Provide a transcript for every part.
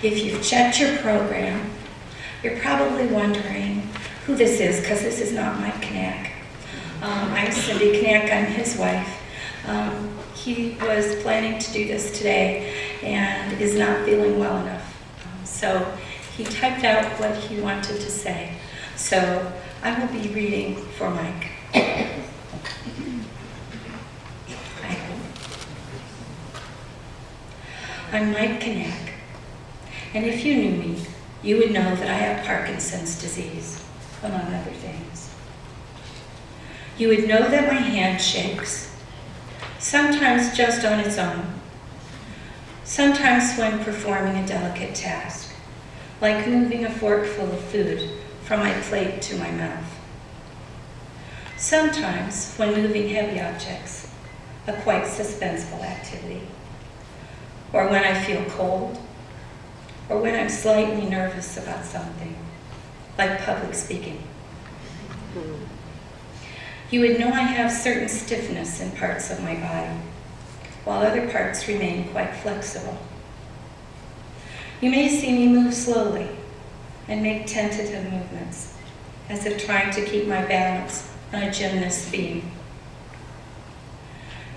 If you've checked your program, you're probably wondering who this is, because this is not Mike Knack. I'm Cindy Knack, I'm his wife. He was planning to do this today and is not feeling well enough. So he typed out what he wanted to say. So I will be reading for Mike. I'm Mike Knack, and if you knew me, you would know that I have Parkinson's disease, among other things. You would know that my hand shakes, sometimes just on its own, sometimes when performing a delicate task, like moving a fork full of food from my plate to my mouth. Sometimes when moving heavy objects, a quite suspenseful activity, or when I feel cold, or when I'm slightly nervous about something, like public speaking. You would know I have certain stiffness in parts of my body, while other parts remain quite flexible. You may see me move slowly and make tentative movements, as if trying to keep my balance on a gymnast's beam.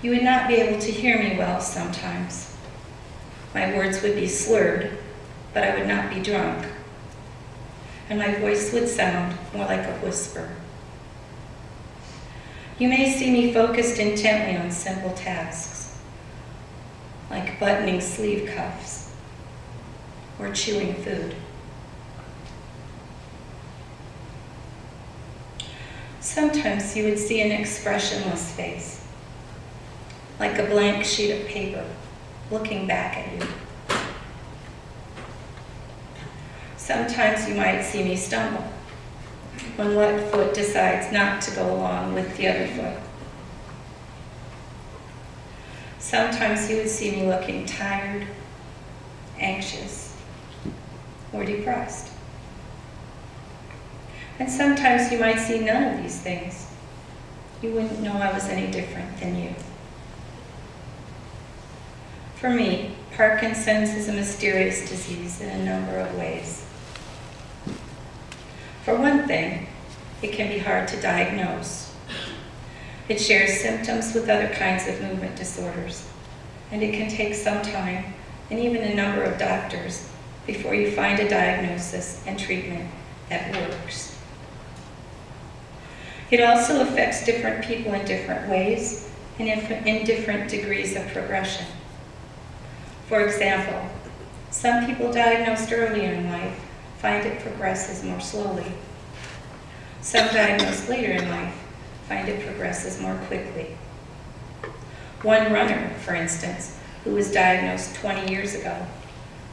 You would not be able to hear me well sometimes. My words would be slurred, but I would not be drunk, and my voice would sound more like a whisper. You may see me focused intently on simple tasks, like buttoning sleeve cuffs or chewing food. Sometimes you would see an expressionless face, like a blank sheet of paper looking back at you. Sometimes you might see me stumble when one foot decides not to go along with the other foot. Sometimes you would see me looking tired, anxious, or depressed. And sometimes you might see none of these things. You wouldn't know I was any different than you. For me, Parkinson's is a mysterious disease in a number of ways. For one thing, it can be hard to diagnose. It shares symptoms with other kinds of movement disorders, and it can take some time and even a number of doctors before you find a diagnosis and treatment that works. It also affects different people in different ways and in different degrees of progression. For example, some people diagnosed earlier in life find it progresses more slowly. Some diagnosed later in life find it progresses more quickly. One runner, for instance, who was diagnosed 20 years ago,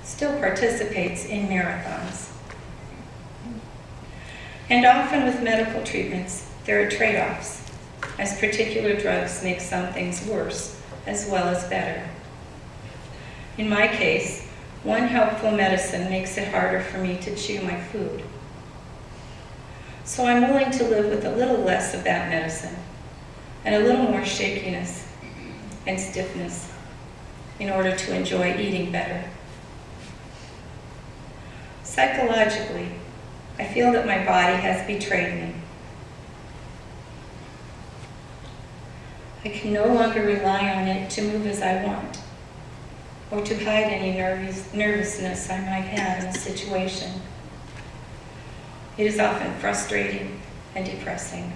still participates in marathons. And often with medical treatments, there are trade-offs, as particular drugs make some things worse as well as better. In my case, one helpful medicine makes it harder for me to chew my food. So I'm willing to live with a little less of that medicine and a little more shakiness and stiffness in order to enjoy eating better. Psychologically, I feel that my body has betrayed me. I can no longer rely on it to move as I want, or to hide any nervousness I might have in a situation. It is often frustrating and depressing.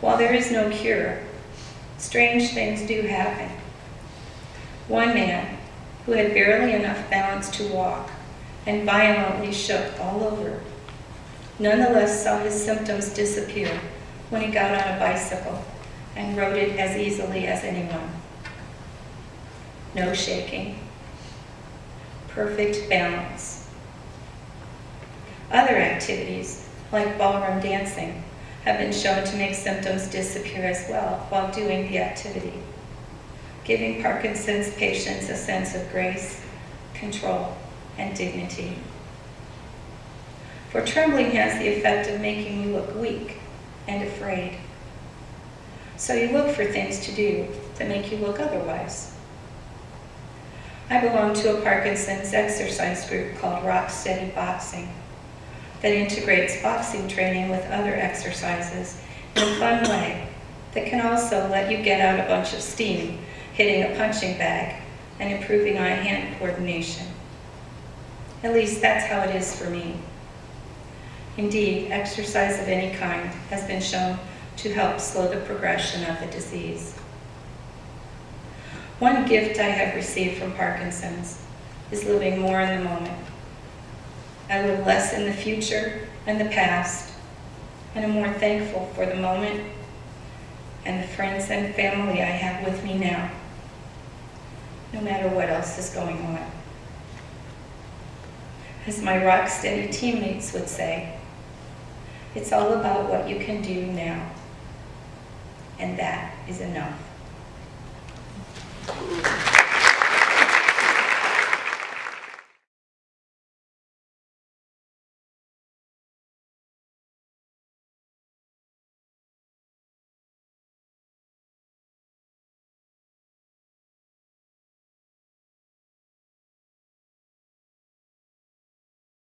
While there is no cure, strange things do happen. One man, who had barely enough balance to walk and violently shook all over, nonetheless saw his symptoms disappear when he got on a bicycle and rode it as easily as anyone. No shaking, perfect balance. Other activities, like ballroom dancing, have been shown to make symptoms disappear as well while doing the activity, giving Parkinson's patients a sense of grace, control, and dignity. For trembling has the effect of making you look weak and afraid. So you look for things to do that make you look otherwise. I belong to a Parkinson's exercise group called Rock Steady Boxing that integrates boxing training with other exercises in a fun way that can also let you get out a bunch of steam hitting a punching bag and improving eye-hand coordination. At least that's how it is for me. Indeed, exercise of any kind has been shown to help slow the progression of the disease. One gift I have received from Parkinson's is living more in the moment. I live less in the future and the past, and am more thankful for the moment and the friends and family I have with me now, no matter what else is going on. As my rock steady teammates would say, it's all about what you can do now, and that is enough.